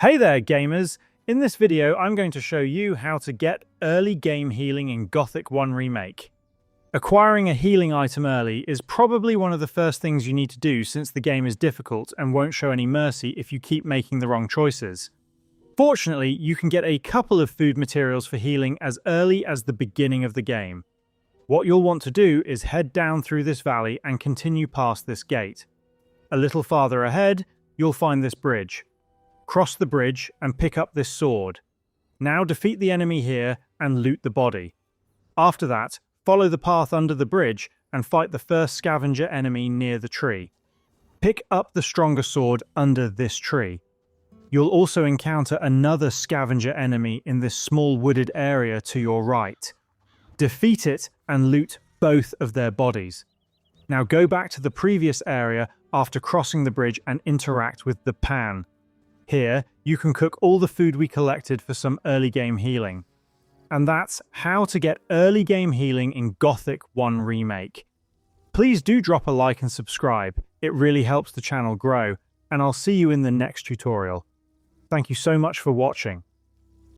Hey there, gamers! In this video, I'm going to show you how to get early game healing in Gothic 1 Remake. Acquiring a healing item early is probably one of the first things you need to do since the game is difficult and won't show any mercy if you keep making the wrong choices. Fortunately, you can get a couple of food materials for healing as early as the beginning of the game. What you'll want to do is head down through this valley and continue past this gate. A little farther ahead, you'll find this bridge. Cross the bridge and pick up this sword. Now defeat the enemy here and loot the body. After that, follow the path under the bridge and fight the first scavenger enemy near the tree. Pick up the stronger sword under this tree. You'll also encounter another scavenger enemy in this small wooded area to your right. Defeat it and loot both of their bodies. Now go back to the previous area after crossing the bridge and interact with the pan. Here, you can cook all the food we collected for some early game healing. And that's how to get early game healing in Gothic 1 Remake. Please do drop a like and subscribe, it really helps the channel grow, and I'll see you in the next tutorial. Thank you so much for watching.